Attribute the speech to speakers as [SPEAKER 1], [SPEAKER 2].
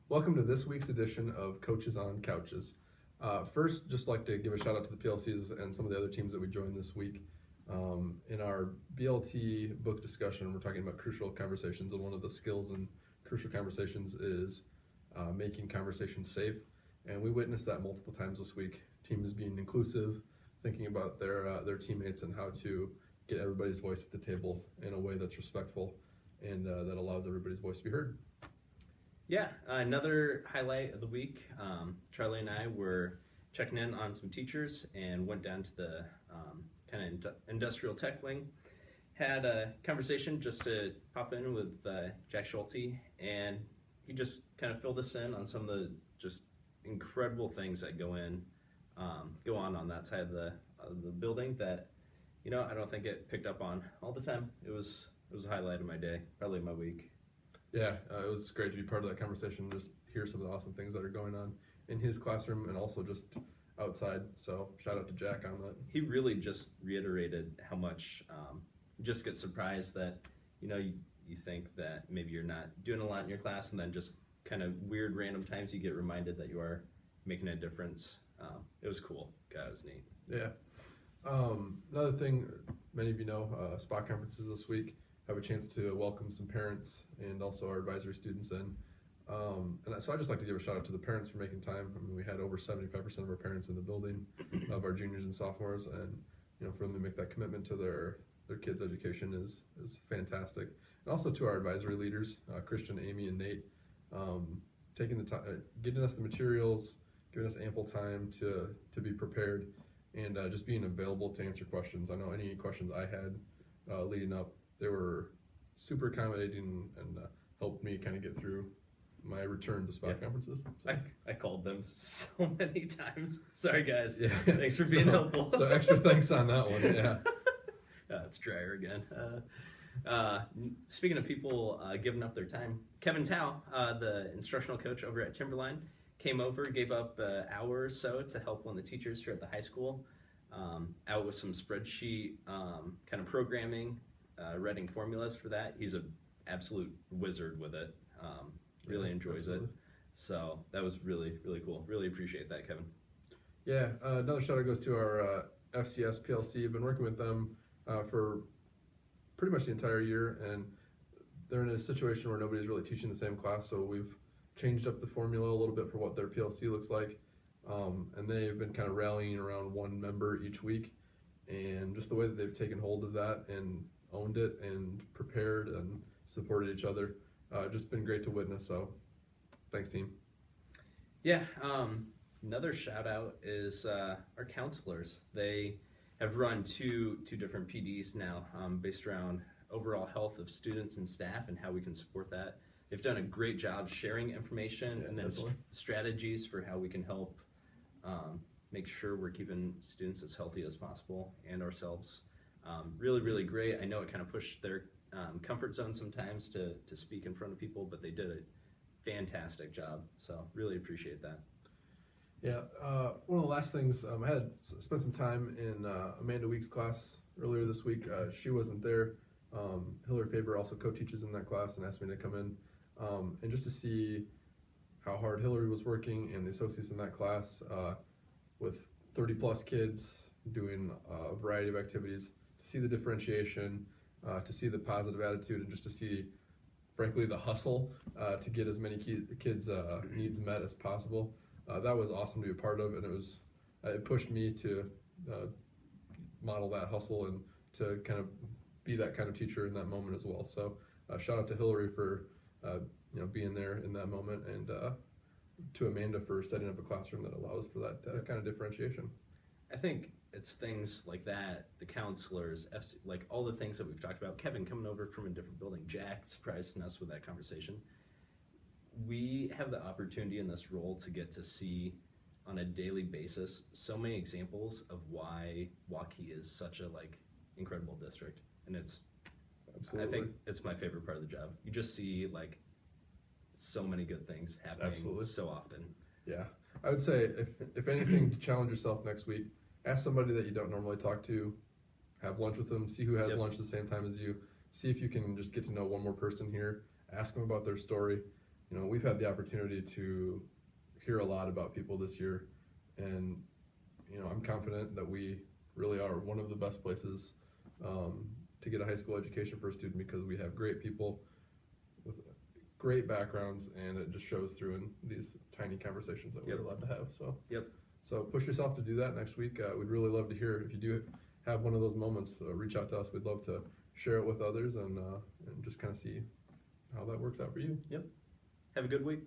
[SPEAKER 1] Welcome to this week's edition of Coaches on Couches. First, just like to give a shout out to the PLCs and some of the other teams that we joined this week. In our BLT book discussion, we're talking about crucial conversations, and one of the skills in crucial conversations is making conversations safe. And we witnessed that multiple times this week. Teams being inclusive, thinking about their teammates and how to get everybody's voice at the table in a way that's respectful and that allows everybody's voice to be heard.
[SPEAKER 2] Yeah, another highlight of the week. Charlie and I were checking in on some teachers and went down to the kind of industrial tech wing. Had a conversation just to pop in with Jack Schulte, and he just kind of filled us in on some of the just incredible things that go on that side of the building that I don't think get picked up on all the time. It was a highlight of my day, probably my week.
[SPEAKER 1] Yeah, it was great to be part of that conversation, just hear some of the awesome things that are going on in his classroom and also just outside. So shout out to Jack on that.
[SPEAKER 2] He really just reiterated how much you just get surprised that you think that maybe you're not doing a lot in your class, and then just kind of weird random times you get reminded that you are making a difference. It was cool. God, it was neat.
[SPEAKER 1] Yeah. Another thing, many of you know, spot conferences this week. Have a chance to welcome some parents and also our advisory students in. So I just like to give a shout out to the parents for making time. I mean, we had over 75% of our parents in the building of our juniors and sophomores, and for them to make that commitment to their kids' education is fantastic. And also to our advisory leaders, Christian, Amy, and Nate, taking the time, getting us the materials, giving us ample time to be prepared, and just being available to answer questions. I know any questions I had leading up, they were super accommodating and helped me kind of get through my return to spot conferences.
[SPEAKER 2] So. I called them so many times. Sorry, guys.
[SPEAKER 1] Yeah.
[SPEAKER 2] Thanks for being helpful.
[SPEAKER 1] So extra thanks on that one. Yeah.
[SPEAKER 2] It's drier again. Speaking of people giving up their time, Kevin Tao, the instructional coach over at Timberline, came over, gave up an hour or so to help one of the teachers here at the high school out with some spreadsheet kind of programming, writing formulas for that. He's an absolute wizard with it. Really enjoys it. So that was really, really cool. Really appreciate that, Kevin.
[SPEAKER 1] Yeah, another shout out goes to our FCS PLC. I've been working with them for pretty much the entire year, and they're in a situation where nobody's really teaching the same class, so we've changed up the formula a little bit for what their PLC looks like, and they've been kind of rallying around one member each week, and just the way that they've taken hold of that and owned it and prepared and supported each other, just been great to witness. So thanks, team.
[SPEAKER 2] Yeah, another shout out is our counselors. They have run two different PDs now based around overall health of students and staff and how we can support that. They've done a great job sharing information and then strategies for how we can help make sure we're keeping students as healthy as possible and ourselves. Really, really great. I know it kind of pushed their comfort zone sometimes to speak in front of people, but they did a fantastic job. So really appreciate that.
[SPEAKER 1] Yeah, one of the last things, I had spent some time in Amanda Week's class earlier this week. She wasn't there. Hillary Faber also co-teaches in that class and asked me to come in and just to see how hard Hillary was working and the associates in that class with 30 plus kids doing a variety of activities, to see the differentiation, to see the positive attitude, and just to see, frankly, the hustle to get as many kids' needs met as possible. That was awesome to be a part of, and it pushed me to model that hustle and to kind of be that kind of teacher in that moment as well. So shout out to Hillary for being there in that moment, and to Amanda for setting up a classroom that allows for that kind of differentiation.
[SPEAKER 2] I think it's things like that, the counselors, like all the things that we've talked about. Kevin coming over from a different building, Jack surprising us with that conversation. We have the opportunity in this role to get to see on a daily basis so many examples of why Waukee is such a incredible district, and it's
[SPEAKER 1] Absolutely.
[SPEAKER 2] I think it's my favorite part of the job. You just see so many good things happening so often.
[SPEAKER 1] Yeah, I would say if anything, to challenge yourself next week, ask somebody that you don't normally talk to, have lunch with them, see who has lunch at the same time as you, see if you can just get to know one more person here, ask them about their story, you know, we've had the opportunity to hear a lot about people this year, and you know, I'm confident that we really are one of the best places to get a high school education for a student, because we have great people with great backgrounds, and it just shows through in these tiny conversations that we're allowed to have. So so push yourself to do that next week. We'd really love to hear if you do have one of those moments. Reach out to us. We'd love to share it with others and just kind of see how that works out for you.
[SPEAKER 2] Have a good week.